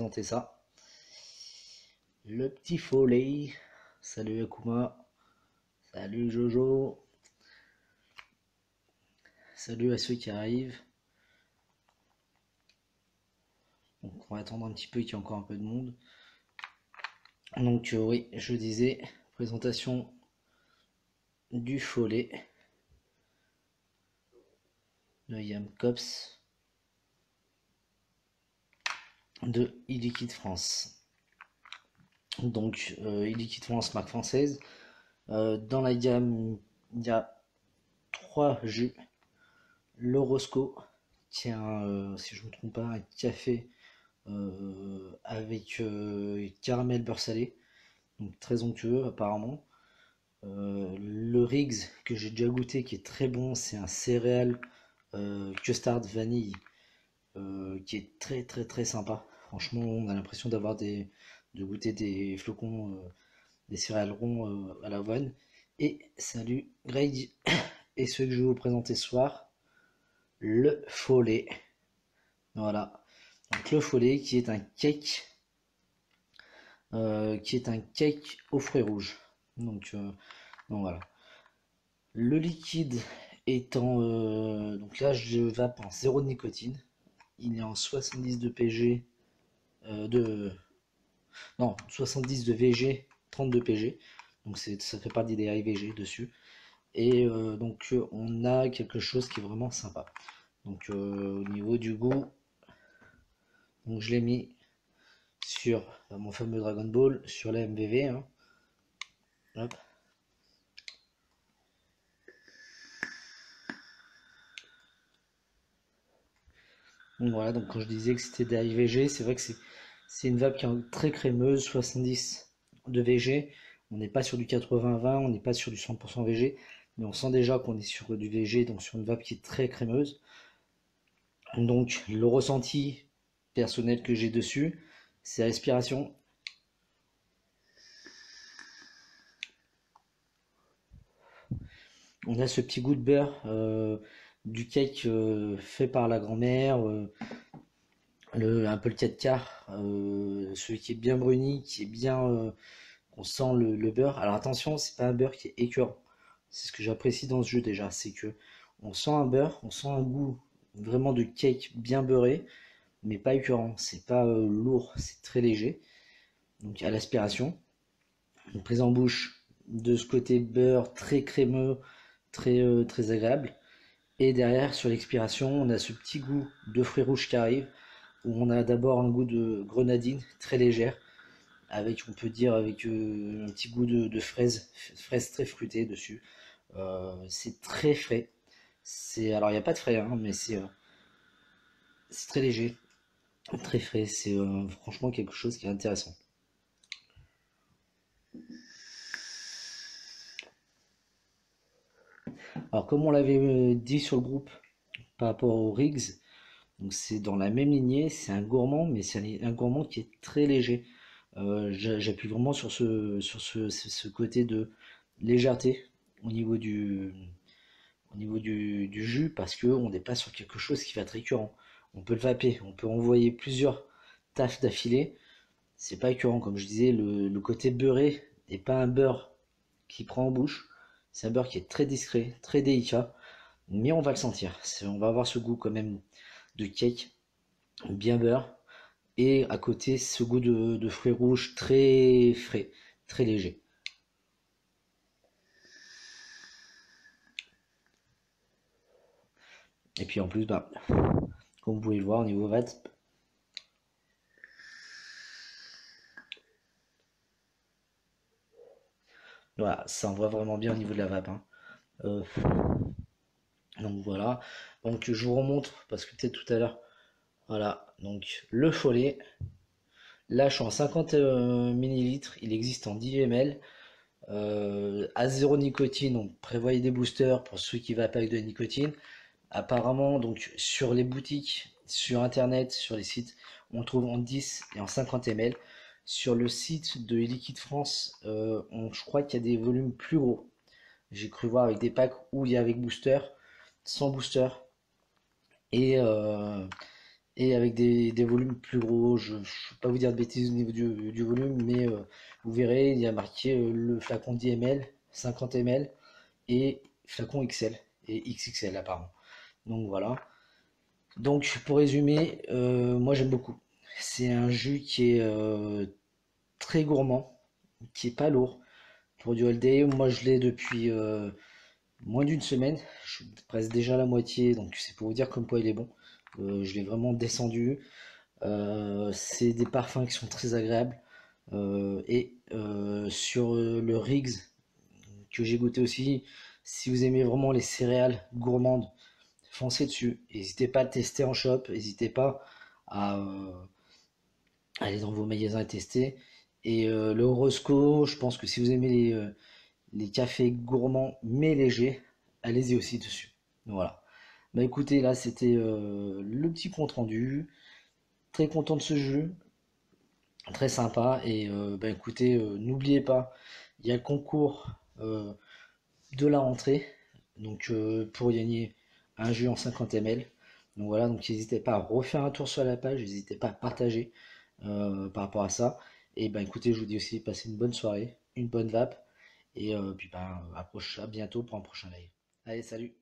présenter ça. Le petit Follet. Salut Akuma. Salut Jojo. Salut à ceux qui arrivent. Donc on va attendre un petit peu qu'il y ait encore un peu de monde. Donc oui, je disais, présentation du Follet. Le Yam Cops de e-Liquide France. Donc e-Liquide France, marque française. Dans la gamme, il y a 3 jus. Le Roscoe, qui est si je ne me trompe pas, un café avec caramel beurre salé, donc très onctueux apparemment. Le Riggs que j'ai déjà goûté, qui est très bon, c'est un céréal custard vanille qui est très très très sympa. Franchement, on a l'impression de goûter des flocons, des céréales ronds à l'avoine. Et salut Greg, et ce que je vais vous présenter ce soir, le Follet. Voilà. Donc le Follet qui est un cake aux fruits rouges. Donc voilà. Le liquide étant donc là je vape en 0 de nicotine. Il est en 70 de PG non 70 de VG, 32 PG. Donc ça fait partie des IVG dessus. Et donc on a quelque chose qui est vraiment sympa. Donc au niveau du goût, donc je l'ai mis sur mon fameux Dragon Ball, sur la MVV. Hein. Hop. Donc voilà, donc quand je disais que c'était des IVG, c'est vrai que c'est une vape qui est très crémeuse, 70 de VG. On n'est pas sur du 80-20, on n'est pas sur du 100% VG, mais on sent déjà qu'on est sur du VG, donc sur une vape qui est très crémeuse. Donc le ressenti personnel que j'ai dessus, c'est la respiration. On a ce petit goût de beurre du cake fait par la grand-mère, un peu le 4 quarts, celui qui est bien bruni, qui est bien, on sent le beurre. Alors attention, c'est pas un beurre qui est écœurant. C'est ce que j'apprécie dans ce jeu déjà, c'est que on sent un beurre, on sent un goût vraiment de cake bien beurré, mais pas écœurant. C'est pas lourd, c'est très léger. Donc à l'aspiration, une prise en bouche de ce côté beurre très crémeux, très agréable. Et derrière, sur l'expiration, on a ce petit goût de fruits rouges qui arrive, où on a d'abord un goût de grenadine très légère, avec, on peut dire, avec un petit goût de fraise, fraise très fruitée dessus. C'est très frais. Alors il n'y a pas de frais, hein, mais c'est très léger, très frais. C'est franchement quelque chose qui est intéressant. Alors comme on l'avait dit sur le groupe par rapport aux Riggs, donc c'est dans la même lignée, c'est un gourmand, mais c'est un gourmand qui est très léger. J'appuie vraiment sur ce côté de légèreté au niveau du jus, parce que on n'est pas sur quelque chose qui va être écœurant. On peut le vaper, on peut envoyer plusieurs tafs d'affilée, c'est pas écœurant. Comme je disais, le côté beurré n'est pas un beurre qui prend en bouche, c'est un beurre qui est très discret, très délicat, mais on va le sentir. On va avoir ce goût quand même de cake bien beurre, et à côté ce goût de fruits rouges très frais, très léger. Et puis en plus, bah, comme vous pouvez le voir au niveau VAT, voilà, ça envoie vraiment bien au niveau de la vape. Hein. Euh, donc voilà, donc je vous remontre, parce que peut-être tout à l'heure, voilà, donc le Follet, là je suis en 50 millilitres, il existe en 10 ml, à zéro nicotine, on prévoyait des boosters pour ceux qui vapent avec de la nicotine. Apparemment, donc sur les boutiques, sur internet, sur les sites, on le trouve en 10 et en 50 ml. Sur le site de Liquide France, je crois qu'il y a des volumes plus gros. J'ai cru voir avec des packs où il y a avec booster, sans booster, et, euh, et avec des volumes plus gros. Je ne vais pas vous dire de bêtises au niveau du volume, mais vous verrez, il y a marqué le flacon 10 ml, 50 ml et flacon XL et XXL apparemment. Donc voilà. Donc pour résumer, moi j'aime beaucoup. C'est un jus qui est très gourmand, qui est pas lourd. Pour du all day, moi je l'ai depuis moins d'une semaine. Je presse déjà la moitié, donc c'est pour vous dire comme quoi il est bon. Je l'ai vraiment descendu. C'est des parfums qui sont très agréables. Sur le Riggs que j'ai goûté aussi, si vous aimez vraiment les céréales gourmandes, foncez dessus. N'hésitez pas à le tester en shop. N'hésitez pas à aller dans vos magasins et tester. Et le Roscoe, je pense que si vous aimez les cafés gourmands mais légers, allez-y aussi dessus. Voilà. Bah écoutez, là c'était le petit compte rendu. Très content de ce jeu, très sympa. Et bah écoutez, n'oubliez pas, il y a le concours de la rentrée. Donc pour gagner un jeu en 50 ml. Donc voilà, donc n'hésitez pas à refaire un tour sur la page, n'hésitez pas à partager par rapport à ça. Et ben écoutez, je vous dis aussi, passez une bonne soirée, une bonne vape. Et puis ben, à bientôt pour un prochain live. Allez, salut!